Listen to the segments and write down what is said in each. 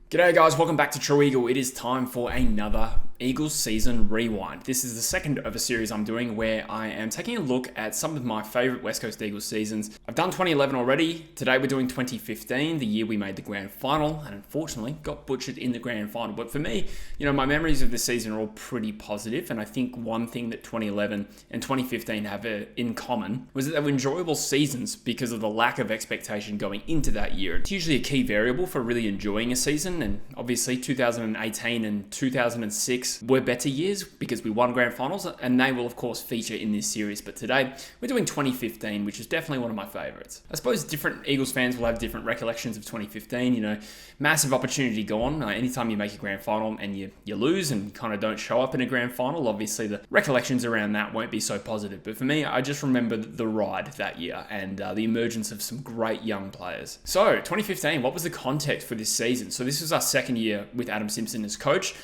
G'day guys, welcome back to True Eagle. It is time for another Eagles season rewind. This is the second of a series I'm doing where I am taking a look at some of my favourite West Coast Eagles seasons. I've done 2011 already. Today we're doing 2015, the year we made the grand final and unfortunately got butchered in the grand final. But for me, my memories of this season are all pretty positive, and I think one thing that 2011 and 2015 have in common was that they were enjoyable seasons because of the lack of expectation going into that year. It's usually a key variable for really enjoying a season, and obviously 2018 and 2006 were better years because we won grand finals, and they will of course feature in this series. But today we're doing 2015, which is definitely one of my favorites. I suppose different Eagles fans will have different recollections of 2015. Massive opportunity gone. Anytime you make a grand final and you lose and kind of don't show up in a grand final, obviously the recollections around that won't be so positive. But for me, I just remember the ride that year and the emergence of some great young players. So 2015, what was the context for this season? So this was our second year with Adam Simpson as coach.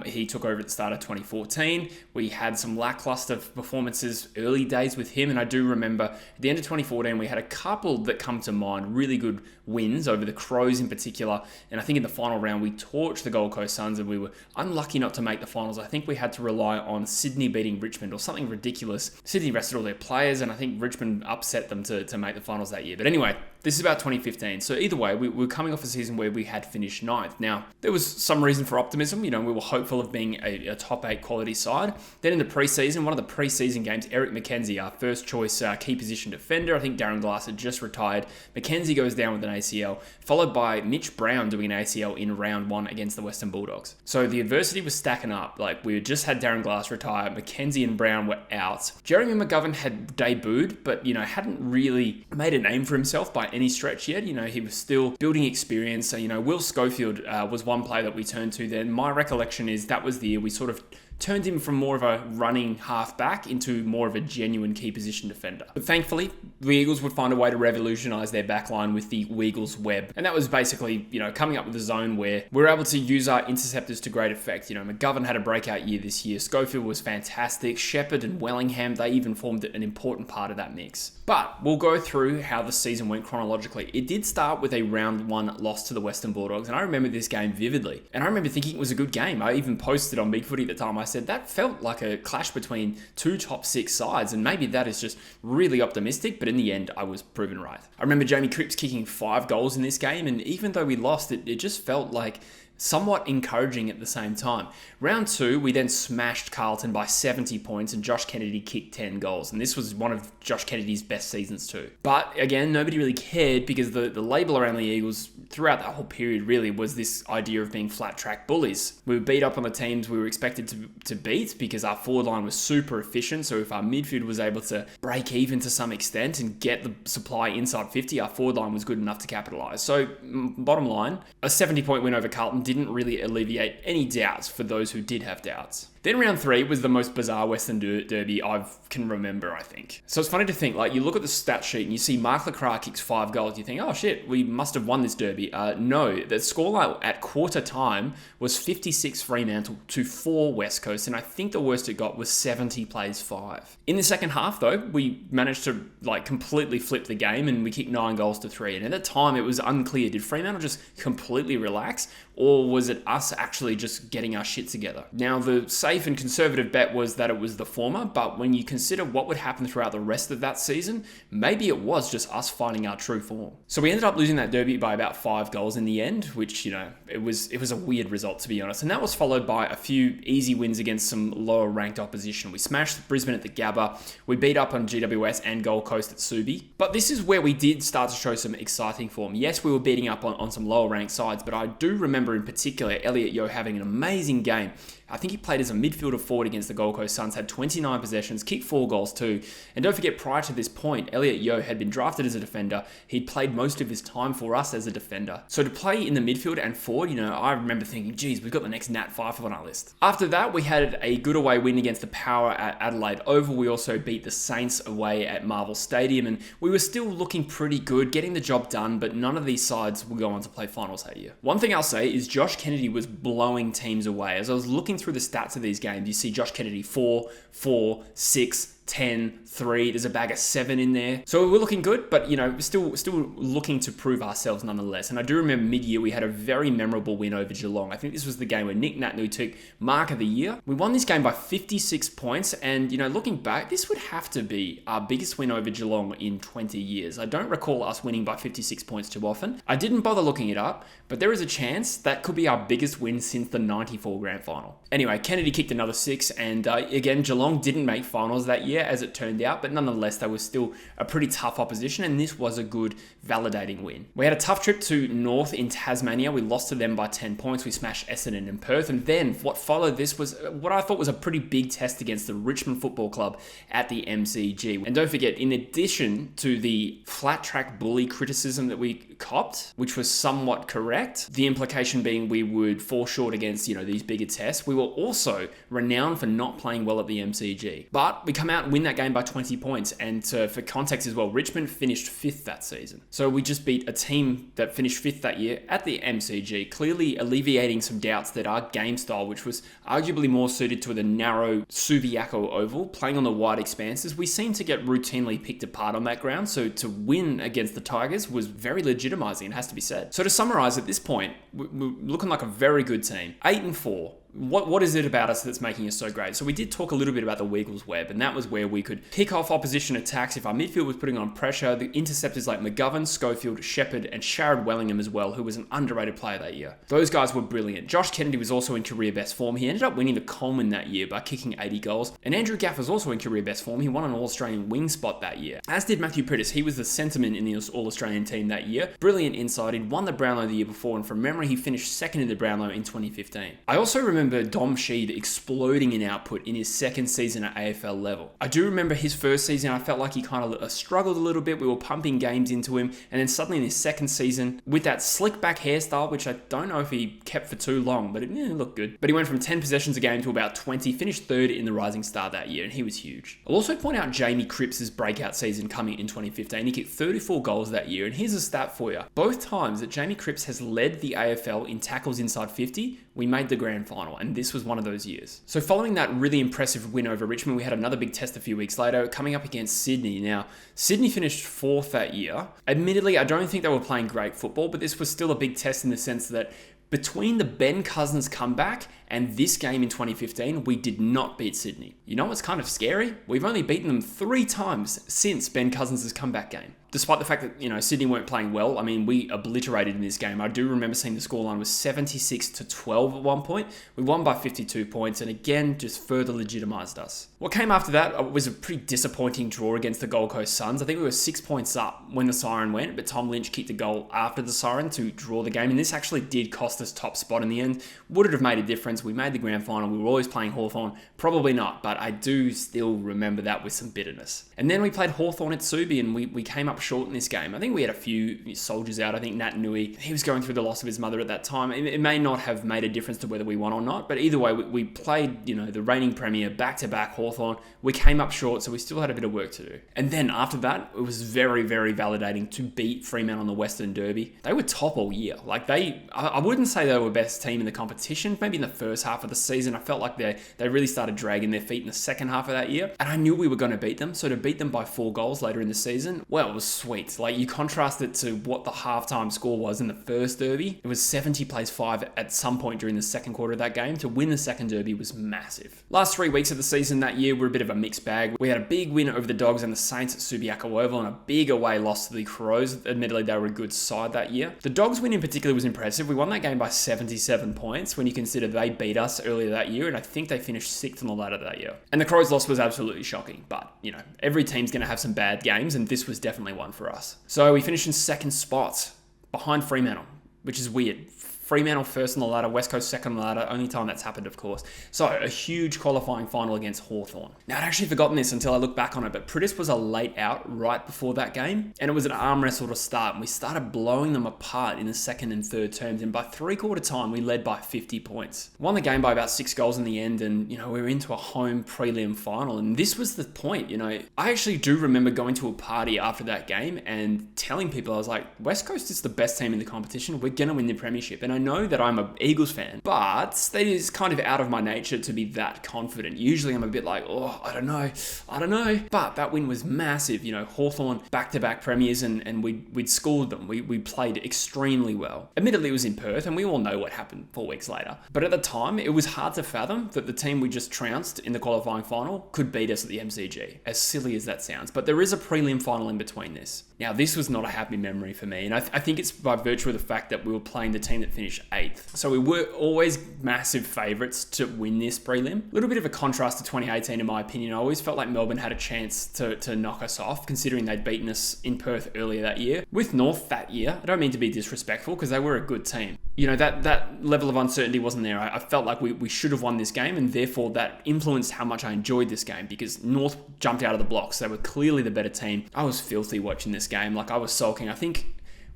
He took over at the start of 2014. We had some lackluster performances early days with him, and I do remember at the end of 2014 we had a couple that come to mind, really good wins over the Crows in particular, and I think in the final round we torched the Gold Coast Suns and we were unlucky not to make the finals. I think we had to rely on Sydney beating Richmond or something ridiculous. Sydney rested all their players and I think Richmond upset them to make the finals that year. But anyway, this is about 2015. So either way, we were coming off a season where we had finished ninth. Now, there was some reason for optimism. We were hopeful of being a top 8 quality side. Then in the preseason, one of the preseason games, Eric McKenzie, our first choice key position defender, I think Darren Glass had just retired. McKenzie goes down with an ACL, followed by Mitch Brown doing an ACL in round 1 against the Western Bulldogs. So the adversity was stacking up. We had just had Darren Glass retire, McKenzie and Brown were out. Jeremy McGovern had debuted, but hadn't really made a name for himself by any stretch yet. He was still building experience. So, Will Schofield was one player that we turned to then. My recollection is that was the year we sort of turned him from more of a running halfback into more of a genuine key position defender. But thankfully, the Eagles would find a way to revolutionise their backline with the Weagles web. And that was basically, coming up with a zone where we're able to use our interceptors to great effect. McGovern had a breakout year this year. Schofield was fantastic. Shepherd and Wellingham, they even formed an important part of that mix. But we'll go through how the season went chronologically. It did start with a round 1 loss to the Western Bulldogs, and I remember this game vividly. And I remember thinking it was a good game. I even posted on Big Footy at the time. I said that felt like a clash between two top 6 sides, and maybe that is just really optimistic, but in the end I was proven right. I remember Jamie Cripps kicking 5 goals in this game, and even though we lost, it just felt like somewhat encouraging at the same time. Round 2, we then smashed Carlton by 70 points and Josh Kennedy kicked 10 goals. And this was one of Josh Kennedy's best seasons too. But again, nobody really cared because the label around the Eagles throughout that whole period really was this idea of being flat track bullies. We were beat up on the teams we were expected to beat because our forward line was super efficient. So if our midfield was able to break even to some extent and get the supply inside 50, our forward line was good enough to capitalise. So bottom line, a 70-point win over Carlton didn't really alleviate any doubts for those who did have doubts. Then round 3 was the most bizarre Western Derby I can remember, I think. So it's funny to think, you look at the stat sheet and you see Mark Lacroix kicks 5 goals. You think, oh shit, we must have won this derby. No, the scoreline at quarter time was 56 Fremantle to 4 West Coast, and I think the worst it got was 70 plays 5. In the second half, though, we managed to completely flip the game and we kicked 9 goals to 3. And at that time, it was unclear, did Fremantle just completely relax, or was it us actually just getting our shit together? Now, the safe and conservative bet was that it was the former, but when you consider what would happen throughout the rest of that season, maybe it was just us finding our true form. So we ended up losing that derby by about 5 goals in the end, which, it was a weird result, to be honest. And that was followed by a few easy wins against some lower ranked opposition. We smashed Brisbane at the Gabba, we beat up on GWS and Gold Coast at Subi. But this is where we did start to show some exciting form. Yes, we were beating up on some lower ranked sides, but I do remember in particular Elliot Yeo having an amazing game. I think he played as a midfielder forward against the Gold Coast Suns, had 29 possessions, kicked 4 goals too. And don't forget, prior to this point, Elliot Yeo had been drafted as a defender. He'd played most of his time for us as a defender. So to play in the midfield and forward, I remember thinking, geez, we've got the next Nat Fyfe on our list. After that, we had a good away win against the Power at Adelaide Oval. We also beat the Saints away at Marvel Stadium, and we were still looking pretty good, getting the job done, but none of these sides will go on to play finals that year. One thing I'll say is Josh Kennedy was blowing teams away. As I was looking through the stats of these games, you see Josh Kennedy 4, 4, 6, 10, 3. There's a bag of 7 in there. So we're looking good, but, still looking to prove ourselves nonetheless. And I do remember mid-year, we had a very memorable win over Geelong. I think this was the game where Nick Naitanui took Mark of the Year. We won this game by 56 points. And, looking back, this would have to be our biggest win over Geelong in 20 years. I don't recall us winning by 56 points too often. I didn't bother looking it up, but there is a chance that could be our biggest win since the 94 grand final. Anyway, Kennedy kicked another 6, and again, Geelong didn't make finals that year, as it turned out, but nonetheless, they were still a pretty tough opposition, and this was a good, validating win. We had a tough trip to North in Tasmania. We lost to them by 10 points. We smashed Essendon and Perth, and then what followed this was what I thought was a pretty big test against the Richmond Football Club at the MCG. And don't forget, in addition to the flat track bully criticism that we copped, which was somewhat correct, the implication being we would fall short against, these bigger tests, we were also renowned for not playing well at the MCG. But we come out and win that game by 20 points. And for context as well, Richmond finished 5th that season. So we just beat a team that finished 5th that year at the MCG, clearly alleviating some doubts that our game style, which was arguably more suited to the narrow Subiaco oval, playing on the wide expanses, we seemed to get routinely picked apart on that ground. So to win against the Tigers was very legitimizing, it has to be said. So to summarize, at this point, we're looking like a very good team. 8-4. What is it about us that's making us so great? So we did talk a little bit about the Wiggles web, and that was where we could pick off opposition attacks if our midfield was putting on pressure. The interceptors like McGovern, Schofield, Shepherd, and Sharad Wellingham as well, who was an underrated player that year. Those guys were brilliant. Josh Kennedy was also in career best form. He ended up winning the Coleman that year by kicking 80 goals. And Andrew Gaff was also in career best form. He won an All-Australian wing spot that year. As did Matthew Priddis. He was the centerman in the All-Australian team that year. Brilliant inside. He'd won the Brownlow the year before, and from memory, he finished second in the Brownlow in 2015. I also remember Dom Sheed exploding in output in his second season at AFL level. I do remember his first season, I felt like he kind of struggled a little bit. We were pumping games into him, and then suddenly in his second season, with that slick back hairstyle, which I don't know if he kept for too long, but it looked good. But he went from 10 possessions a game to about 20, finished 3rd in the Rising Star that year, and he was huge. I'll also point out Jamie Cripps' breakout season coming in 2015. He kicked 34 goals that year, and here's a stat for you. Both times that Jamie Cripps has led the AFL in tackles inside 50, we made the grand final, and this was one of those years. So following that really impressive win over Richmond, we had another big test a few weeks later, coming up against Sydney. Now, Sydney finished 4th that year. Admittedly, I don't think they were playing great football, but this was still a big test in the sense that between the Ben Cousins comeback and this game in 2015, we did not beat Sydney. You know what's kind of scary? We've only beaten them 3 times since Ben Cousins' comeback game. Despite the fact that, Sydney weren't playing well, I mean, we obliterated in this game. I do remember seeing the scoreline was 76-12 at one point. We won by 52 points, and again, just further legitimized us. What came after that was a pretty disappointing draw against the Gold Coast Suns. I think we were 6 points up when the siren went, but Tom Lynch kicked a goal after the siren to draw the game, and this actually did cost us top spot in the end. Would it have made a difference? We made the grand final. We were always playing Hawthorn. Probably not, but I do still remember that with some bitterness. And then we played Hawthorn at Subi, and we came up short in this game. I think we had a few soldiers out. I think Naitanui, he was going through the loss of his mother at that time. It may not have made a difference to whether we won or not, but either way, we played, the reigning premier back-to-back Hawthorn. We came up short, so we still had a bit of work to do. And then after that, it was very, very validating to beat Fremantle on the Western Derby. They were top all year. I wouldn't say they were best team in the competition. Maybe in the first half of the season, I felt like they really started dragging their feet in the second half of that year. And I knew we were going to beat them. So to beat them by 4 goals later in the season, well, it was sweet. You contrast it to what the halftime score was in the first derby. It was 70 plays 5 at some point during the second quarter of that game. To win the second derby was massive. Last 3 weeks of the season that year were a bit of a mixed bag. We had a big win over the Dogs and the Saints at Subiaco Oval and a big away loss to the Crows. Admittedly, they were a good side that year. The Dogs win in particular was impressive. We won that game by 77 points when you consider they beat us earlier that year, and I think they finished 6th on the ladder that year. And the Crows loss was absolutely shocking, but, every team's going to have some bad games, and this was definitely one for us. So we finished in second spot behind Fremantle, which is weird. Fremantle first on the ladder, West Coast second on the ladder, only time that's happened, of course. So, a huge qualifying final against Hawthorn. Now, I'd actually forgotten this until I look back on it, but Priddis was a late out right before that game, and it was an arm wrestle to start, and we started blowing them apart in the second and third terms, and by 3/4 time, we led by 50 points. Won the game by about 6 goals in the end, and, we were into a home prelim final, and this was the point, I actually do remember going to a party after that game and telling people, I was like, West Coast is the best team in the competition, we're going to win the premiership, and I know that I'm an Eagles fan, but that is kind of out of my nature to be that confident. Usually I'm a bit like, oh, I don't know. But that win was massive. Hawthorn back-to-back premiers, and we'd schooled them. We played extremely well. Admittedly, it was in Perth, and we all know what happened 4 weeks later. But at the time, it was hard to fathom that the team we just trounced in the qualifying final could beat us at the MCG, as silly as that sounds. But there is a prelim final in between this. Now, this was not a happy memory for me, and I think it's by virtue of the fact that we were playing the team that finished 8th. So we were always massive favourites to win this prelim. A little bit of a contrast to 2018, in my opinion. I always felt like Melbourne had a chance to knock us off, considering they'd beaten us in Perth earlier that year. With North that year, I don't mean to be disrespectful, because they were a good team. That level of uncertainty wasn't there. I felt like we should have won this game, and therefore that influenced how much I enjoyed this game, because North jumped out of the blocks. They were clearly the better team. I was filthy watching this game. I was sulking. I think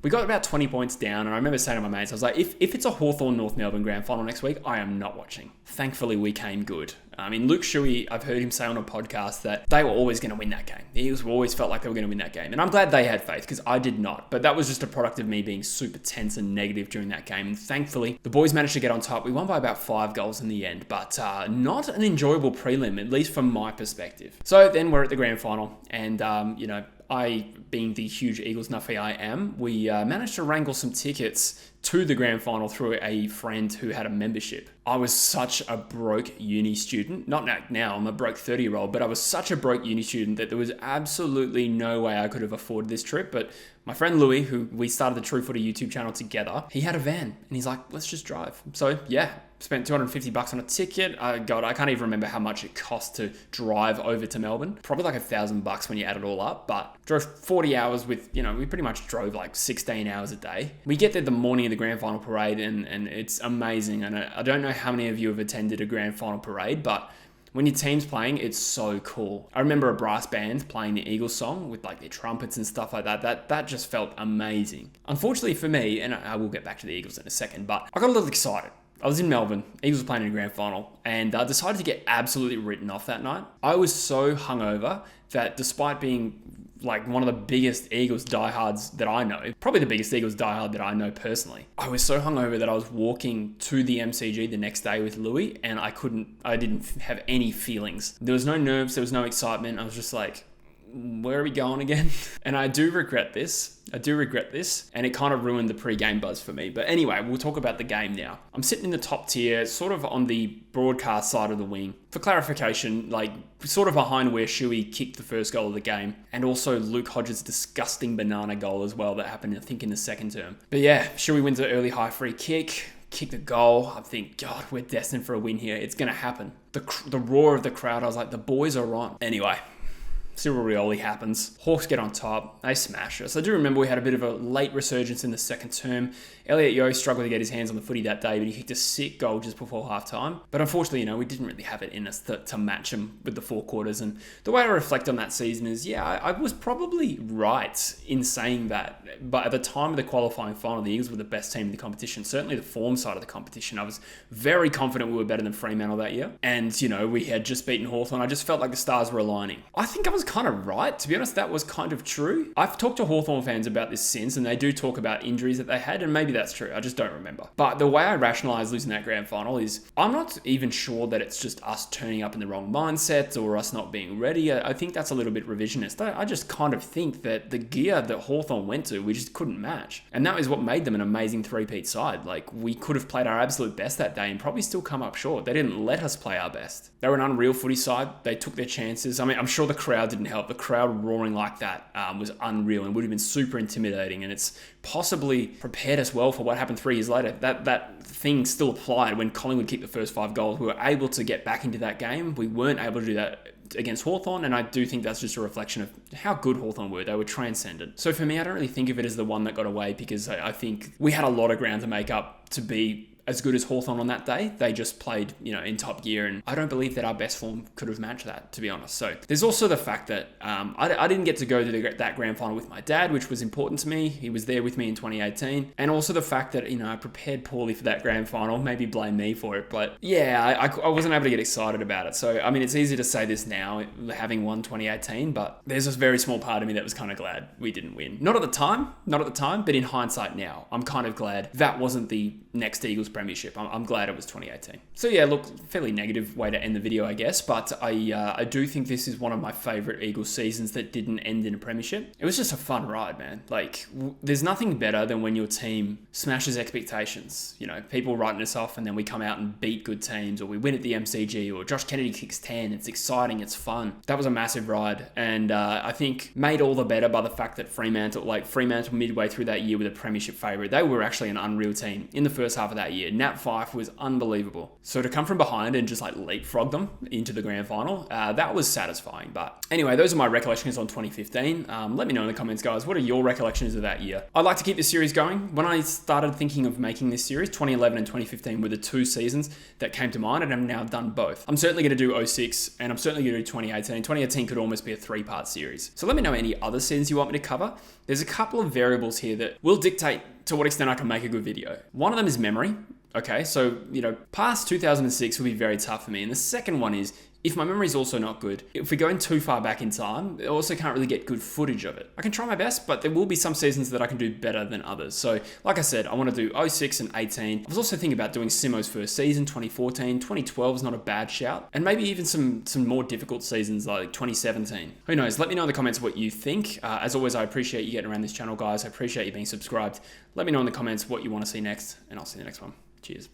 we got about 20 points down, and I remember saying to my mates, I was like, if it's a Hawthorn North Melbourne grand final next week, I am not watching. Thankfully, we came good. Luke Shuey, I've heard him say on a podcast that they were always going to win that game. The Eagles always felt like they were going to win that game. And I'm glad they had faith, because I did not. But that was just a product of me being super tense and negative during that game. And thankfully, the boys managed to get on top. We won by about 5 goals in the end, but not an enjoyable prelim, at least from my perspective. So then we're at the grand final, and, I, being the huge Eagles nuffy I am, we managed to wrangle some tickets to the grand final through a friend who had a membership. I was such a broke uni student. Not now, I'm a broke 30-year-old, but I was such a broke uni student that there was absolutely no way I could have afforded this trip. But my friend Louis, who we started the True Footy YouTube channel together, he had a van, and he's like, let's just drive. So yeah, spent $250 on a ticket. I can't even remember how much it cost to drive over to Melbourne. Probably like $1,000 when you add it all up, but drove 40 hours with, we pretty much drove like 16 hours a day. We get there the morning of the grand final parade, and it's amazing. And I don't know how many of you have attended a grand final parade, but when your team's playing, it's so cool. I remember a brass band playing the Eagles song with like their trumpets and stuff like that. That just felt amazing. Unfortunately for me, and I will get back to the Eagles in a second, but I got a little excited. I was in Melbourne, Eagles were playing in a grand final, and decided to get absolutely written off that night. I was so hungover that despite being like one of the biggest Eagles diehards that I know, probably the biggest Eagles diehard that I know personally, I was so hungover that I was walking to the MCG the next day with Louis, and I didn't have any feelings. There was no nerves, there was no excitement. I was just like, where are we going again? And I do regret this, and it kind of ruined the pre-game buzz for me. But anyway, we'll talk about the game now. I'm sitting in the top tier, sort of on the broadcast side of the wing. For clarification, like sort of behind where Shuey kicked the first goal of the game, and also Luke Hodges' disgusting banana goal as well that happened, I think, in the second term. But yeah, Shuey wins an early high free kick the goal. I think, God, we're destined for a win here. It's going to happen. The roar of the crowd, I was like, the boys are on. Anyway, Cyril Rioli happens. Hawks get on top. They smash us. I do remember we had a bit of a late resurgence in the second term. Elliot Yeo struggled to get his hands on the footy that day, but he kicked a sick goal just before halftime. But unfortunately, we didn't really have it in us to match him with the 4 quarters. And the way I reflect on that season is, I was probably right in saying that. But at the time of the qualifying final, the Eagles were the best team in the competition. Certainly the form side of the competition. I was very confident we were better than Fremantle that year. And, we had just beaten Hawthorn. I just felt like the stars were aligning. I think I was kind of right. To be honest, that was kind of true. I've talked to Hawthorn fans about this since, and they do talk about injuries that they had, and maybe that's true. I just don't remember. But the way I rationalize losing that grand final is I'm not even sure that it's just us turning up in the wrong mindset or us not being ready. I think that's a little bit revisionist. I just kind of think that the gear that Hawthorn went to, we just couldn't match. And that is what made them an amazing three-peat side. Like, we could have played our absolute best that day and probably still come up short. They didn't let us play our best. They were an unreal footy side. They took their chances. I mean, I'm sure the crowd didn't help. The crowd roaring like that was unreal and would have been super intimidating, and it's possibly prepared us well for what happened 3 years later. That thing still applied when Collingwood kicked the first 5 goals. We were able to get back into that game. We weren't able to do that against Hawthorn, and I do think that's just a reflection of how good Hawthorn were. They were transcendent. So for me, I don't really think of it as the one that got away, because I think we had a lot of ground to make up to be as good as Hawthorn on that day. They just played, in top gear, and I don't believe that our best form could have matched that, to be honest. So there's also the fact that I didn't get to go to that grand final with my dad, which was important to me. He was there with me in 2018. And also the fact that, I prepared poorly for that grand final. Maybe blame me for it. But yeah, I wasn't able to get excited about it. So, I mean, it's easy to say this now, having won 2018, but there's a very small part of me that was kind of glad we didn't win. Not at the time, but in hindsight now, I'm kind of glad that wasn't the next Eagles premiership. I'm glad it was 2018. So yeah, look, fairly negative way to end the video, I guess, but I do think this is one of my favorite Eagles seasons that didn't end in a premiership. It was just a fun ride, man. Like, there's nothing better than when your team smashes expectations. People writing us off and then we come out and beat good teams, or we win at the MCG, or Josh Kennedy kicks 10. It's exciting. It's fun. That was a massive ride, and I think made all the better by the fact that Fremantle midway through that year with a premiership favourite, they were actually an unreal team in the first half of that year. Nat Fyfe was unbelievable. So to come from behind and just leapfrog them into the grand final, that was satisfying. But anyway, those are my recollections on 2015. Let me know in the comments, guys, what are your recollections of that year? I'd like to keep this series going. When I started thinking of making this series, 2011 and 2015 were the two seasons that came to mind, and I've now done both. I'm certainly going to do 06, and I'm certainly going to do 2018. 2018 could almost be a 3-part series. So let me know any other seasons you want me to cover. There's a couple of variables here that will dictate to what extent I can make a good video. One of them is memory. Okay, so, past 2006 will be very tough for me. And the second one is, if my memory is also not good, if we're going too far back in time, I also can't really get good footage of it. I can try my best, but there will be some seasons that I can do better than others. So, like I said, I want to do 06 and 18. I was also thinking about doing Simo's first season, 2014. 2012 is not a bad shout. And maybe even some more difficult seasons like 2017. Who knows? Let me know in the comments what you think. As always, I appreciate you getting around this channel, guys. I appreciate you being subscribed. Let me know in the comments what you want to see next, and I'll see you in the next one. Cheers.